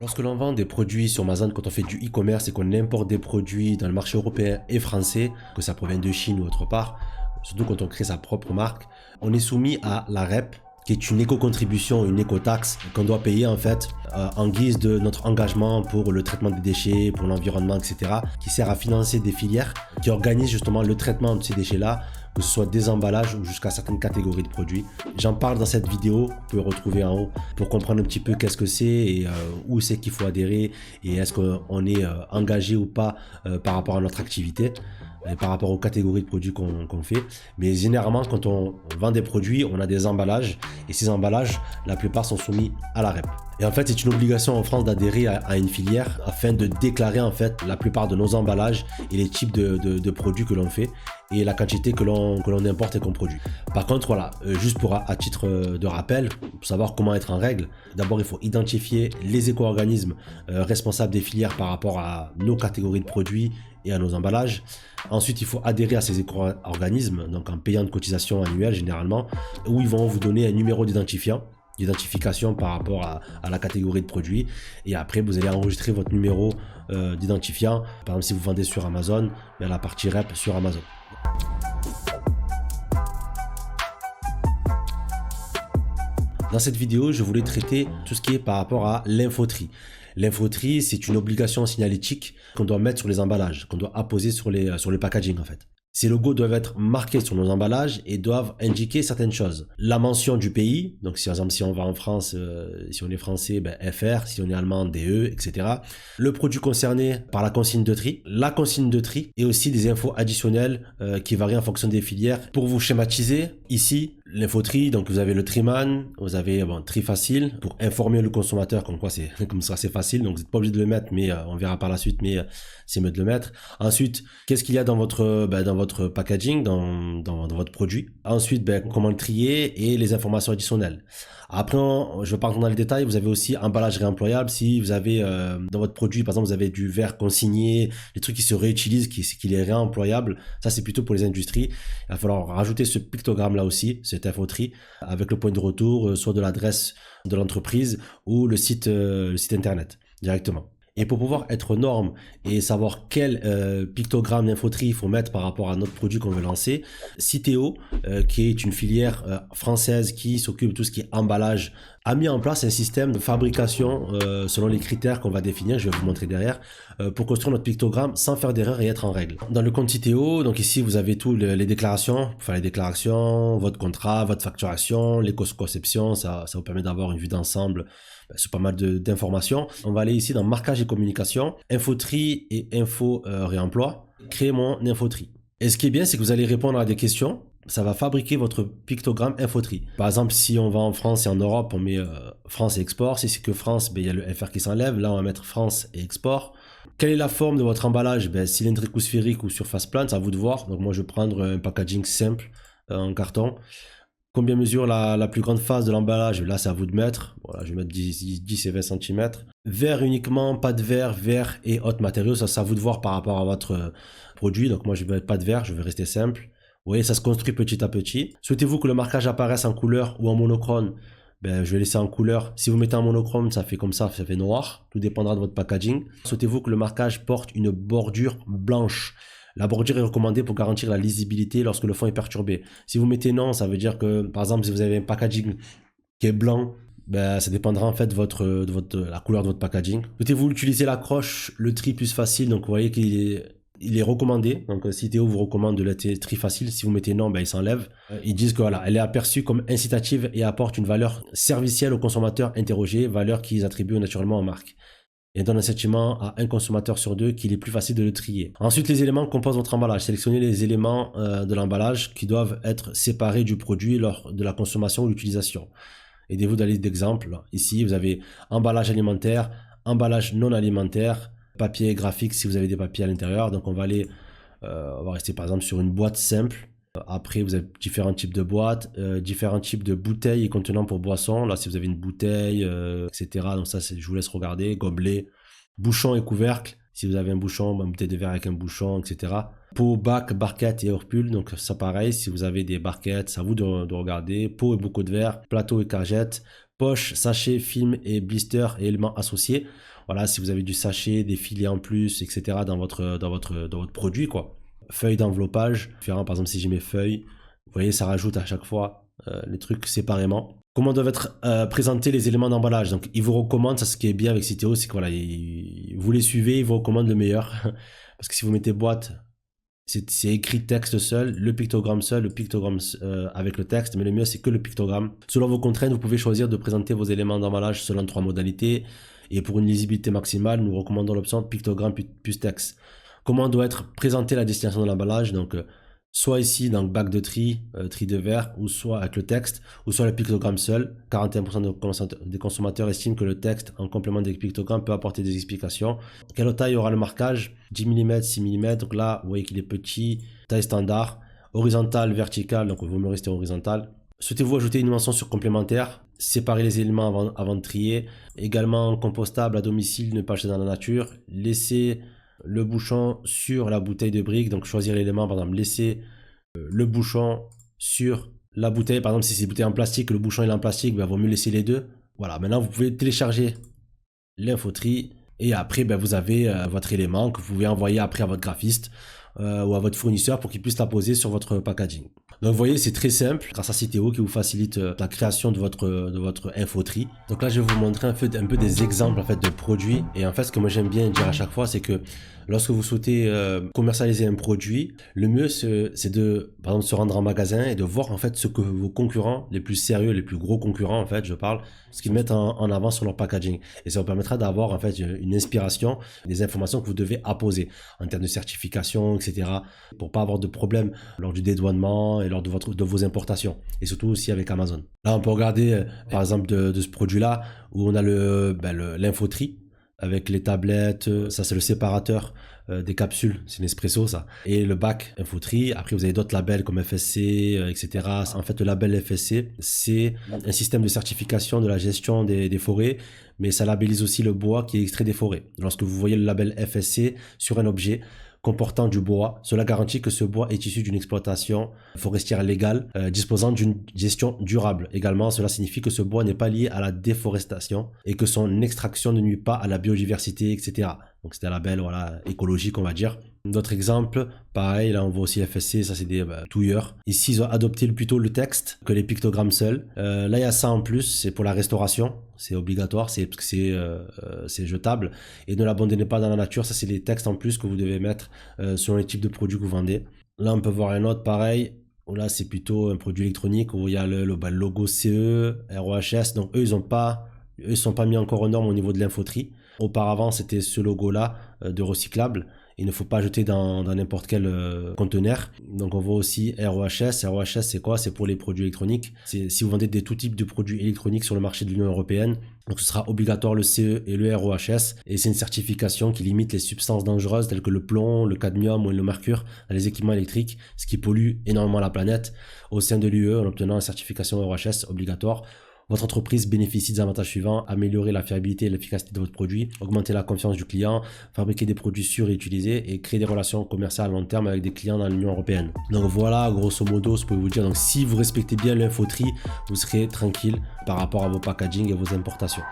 Lorsque l'on vend des produits sur Amazon, quand on fait du e-commerce et qu'on importe des produits dans le marché européen et français, que ça provient de Chine ou autre part, surtout quand on crée sa propre marque, on est soumis à la REP, qui est une éco-contribution, une éco-taxe qu'on doit payer en fait en guise de notre engagement pour le traitement des déchets, pour l'environnement, etc., qui sert à financer des filières qui organisent justement le traitement de ces déchets-là, que ce soit des emballages ou jusqu'à certaines catégories de produits. J'en parle dans cette vidéo, vous pouvez retrouver en haut pour comprendre un petit peu qu'est-ce que c'est et où c'est qu'il faut adhérer et est-ce qu'on est engagé ou pas par rapport à notre activité. Et par rapport aux catégories de produits qu'on fait. Mais généralement, quand on vend des produits, on a des emballages et ces emballages, la plupart sont soumis à la REP. Et en fait, c'est une obligation en France d'adhérer à une filière afin de déclarer en fait la plupart de nos emballages et les types de produits que l'on fait et la quantité que l'on importe et qu'on produit. Par contre, voilà, juste à titre de rappel, pour savoir comment être en règle, d'abord il faut identifier les éco-organismes responsables des filières par rapport à nos catégories de produits et à nos emballages. Ensuite, il faut adhérer à ces éco-organismes, donc en payant une cotisation annuelle généralement, où ils vont vous donner un numéro d'identification par rapport à la catégorie de produits. Et après, vous allez enregistrer votre numéro d'identifiant. Par exemple, si vous vendez sur Amazon, il y a la partie REP sur Amazon. Dans cette vidéo, je voulais traiter tout ce qui est par rapport à l'infotri. L'infotri, c'est une obligation signalétique qu'on doit mettre sur les emballages, qu'on doit apposer sur le packaging en fait. Ces logos doivent être marqués sur nos emballages et doivent indiquer certaines choses. La mention du pays, donc si, par exemple si on va en France, si on est français, FR, si on est allemand, DE, etc. Le produit concerné par la consigne de tri, la consigne de tri et aussi des infos additionnelles qui varient en fonction des filières. Pour vous schématiser, ici, l'infotri, donc vous avez le Triman, vous avez tri facile pour informer le consommateur comme quoi c'est comme ça c'est facile, donc vous n'êtes pas obligé de le mettre, mais on verra par la suite, mais c'est mieux de le mettre. Ensuite, qu'est-ce qu'il y a dans votre packaging, dans votre produit. Ensuite, comment le trier et les informations additionnelles. Après, je ne vais pas rentrer dans les détails, vous avez aussi emballage réemployable. Si vous avez dans votre produit, par exemple, vous avez du verre consigné, les trucs qui se réutilisent, qui est réemployable, ça c'est plutôt pour les industries. Il va falloir rajouter ce pictogramme là aussi, cet infotri, avec le point de retour, soit de l'adresse de l'entreprise ou le site internet directement. Et pour pouvoir être aux normes et savoir quel pictogramme d'infotri il faut mettre par rapport à notre produit qu'on veut lancer, Citeo, qui est une filière française qui s'occupe de tout ce qui est emballage, a mis en place un système de fabrication selon les critères qu'on va définir, je vais vous montrer derrière, pour construire notre pictogramme sans faire d'erreur et être en règle. Dans le compte Citeo, donc ici vous avez tous les déclarations, pour faire les déclarations, votre contrat, votre facturation, l'éco-conception, ça vous permet d'avoir une vue d'ensemble. C'est pas mal d'informations. On va aller ici dans marquage et communication, infotri et info réemploi, créer mon infotri. Et ce qui est bien, c'est que vous allez répondre à des questions. Ça va fabriquer votre pictogramme infotri. Par exemple, si on va en France et en Europe, on met France et export. Si c'est que France, il y a le FR qui s'enlève. Là, on va mettre France et export. Quelle est la forme de votre emballage? Cylindrique ou sphérique ou surface plane, c'est à vous de voir. Donc moi, je vais prendre un packaging simple en carton. Combien mesure la plus grande face de l'emballage? Là, c'est à vous de mettre. Voilà, je vais mettre 10 et 20 cm. Verre uniquement, pas de verre et autres matériaux. Ça, c'est à vous de voir par rapport à votre produit. Donc, moi, je vais mettre pas de verre. Je vais rester simple. Vous voyez, ça se construit petit à petit. Souhaitez-vous que le marquage apparaisse en couleur ou en monochrome? Je vais laisser en couleur. Si vous mettez en monochrome, ça fait comme ça fait noir. Tout dépendra de votre packaging. Souhaitez-vous que le marquage porte une bordure blanche? La bordure est recommandée pour garantir la lisibilité lorsque le fond est perturbé. Si vous mettez non, ça veut dire que, par exemple, si vous avez un packaging qui est blanc, ça dépendra en fait de la couleur de votre packaging. Souhaitez-vous utiliser l'accroche, le tri plus facile, donc vous voyez qu'il est recommandé. Donc Citeo vous recommande de le tri facile. Si vous mettez non, il s'enlève. Ils disent que voilà, elle est aperçue comme incitative et apporte une valeur servicielle aux consommateurs interrogés, valeur qu'ils attribuent naturellement en marque. Et donne un sentiment à un consommateur sur deux qu'il est plus facile de le trier. Ensuite, les éléments composent votre emballage. Sélectionnez les éléments de l'emballage qui doivent être séparés du produit lors de la consommation ou l'utilisation. Aidez-vous dans la liste d'exemples. Ici, vous avez emballage alimentaire, emballage non alimentaire, papier graphique si vous avez des papiers à l'intérieur. Donc, on va rester par exemple sur une boîte simple. Après, vous avez différents types de boîtes, différents types de bouteilles et contenants pour boissons. Là, si vous avez une bouteille, etc. Donc ça, je vous laisse regarder. Gobelet, bouchon et couvercle. Si vous avez un bouchon, une bouteille de verre avec un bouchon, etc. Pot, bac, barquette et hors-pull. Donc ça, pareil. Si vous avez des barquettes, c'est à vous de regarder. Pot et bocaux de verre, plateau et cagette, Poche, sachet, film et blister et éléments associés. Voilà, si vous avez du sachet, des filets en plus, etc. dans votre produit, quoi. Feuilles d'enveloppage, par exemple si j'ai mes feuilles, vous voyez, ça rajoute à chaque fois les trucs séparément. Comment doivent être présentés les éléments d'emballage? Donc, il vous recommande, ça ce qui est bien avec Citeo, c'est que voilà, vous les suivez, il vous recommande le meilleur. Parce que si vous mettez boîte, c'est écrit texte seul, le pictogramme seul, le pictogramme avec le texte, mais le mieux c'est que le pictogramme. Selon vos contraintes, vous pouvez choisir de présenter vos éléments d'emballage selon 3 modalités. Et pour une lisibilité maximale, nous recommandons l'option pictogramme plus texte. Comment doit être présentée la destination de l'emballage? Donc, soit ici dans le bac de tri de verre, ou soit avec le texte, ou soit le pictogramme seul. 41% des consommateurs estiment que le texte en complément des pictogrammes peut apporter des explications. Quelle taille aura le marquage? 10 mm, 6 mm, donc là vous voyez qu'il est petit, taille standard, horizontale, verticale, donc vous me restez horizontal. Souhaitez-vous ajouter une mention sur complémentaire? Séparer les éléments avant de trier. Également compostable à domicile, ne pas acheter dans la nature. Laisser le bouchon sur la bouteille de brique, donc choisir l'élément, par exemple laisser le bouchon sur la bouteille, par exemple si c'est une bouteille en plastique, le bouchon est en plastique, il vaut mieux laisser les deux. Voilà, maintenant vous pouvez télécharger l'infotri et après vous avez votre élément que vous pouvez envoyer après à votre graphiste ou à votre fournisseur pour qu'il puisse la poser sur votre packaging. Donc vous voyez, c'est très simple grâce à Citeo qui vous facilite la création de votre infotri. Donc là je vais vous montrer un peu des exemples en fait de produits, et en fait ce que moi j'aime bien dire à chaque fois, c'est que lorsque vous souhaitez commercialiser un produit, le mieux c'est de par exemple se rendre en magasin et de voir en fait ce que vos concurrents les plus sérieux, les plus gros concurrents en fait, je parle, ce qu'ils mettent en avant sur leur packaging, et ça vous permettra d'avoir en fait une inspiration, des informations que vous devez apposer en termes de certification, etc., pour pas avoir de problème lors du dédouanement et lors de vos importations, et surtout aussi avec Amazon. Là on peut regarder par exemple de ce produit là où on a l'infotri avec les tablettes, ça c'est le séparateur des capsules, c'est Nespresso ça, et le bac infotri. Après vous avez d'autres labels comme FSC, etc. En fait le label FSC c'est un système de certification de la gestion des forêts, mais ça labellise aussi le bois qui est extrait des forêts. Lorsque vous voyez le label FSC sur un objet comportant du bois, cela garantit que ce bois est issu d'une exploitation forestière légale disposant d'une gestion durable. Également, cela signifie que ce bois n'est pas lié à la déforestation et que son extraction ne nuit pas à la biodiversité, etc. Donc c'est un label écologique, on va dire. D'autres exemples, pareil, là on voit aussi FSC, ça c'est des touilleurs. Ici ils ont adopté plutôt le texte que les pictogrammes seuls. Là il y a ça en plus, c'est pour la restauration, c'est obligatoire, c'est jetable. Et ne l'abandonnez pas dans la nature, ça c'est les textes en plus que vous devez mettre selon les types de produits que vous vendez. Là on peut voir un autre pareil, où là c'est plutôt un produit électronique où il y a le logo CE, ROHS, donc eux ils sont pas mis encore aux normes au niveau de l'infotri. Auparavant c'était ce logo là de recyclable. Il ne faut pas jeter dans n'importe quel conteneur. Donc on voit aussi ROHS. ROHS c'est quoi? C'est pour les produits électroniques. Si vous vendez tout type de produits électroniques sur le marché de l'Union européenne, donc ce sera obligatoire le CE et le ROHS. Et c'est une certification qui limite les substances dangereuses telles que le plomb, le cadmium ou le mercure dans les équipements électriques, ce qui pollue énormément la planète. Au sein de l'UE, en obtenant une certification ROHS obligatoire, votre entreprise bénéficie des avantages suivants: améliorer la fiabilité et l'efficacité de votre produit, augmenter la confiance du client, fabriquer des produits sûrs et utilisés, et créer des relations commerciales à long terme avec des clients dans l'Union européenne. Donc voilà, grosso modo, ce que je peux vous dire. Donc si vous respectez bien l'infotri, vous serez tranquille par rapport à vos packaging et vos importations.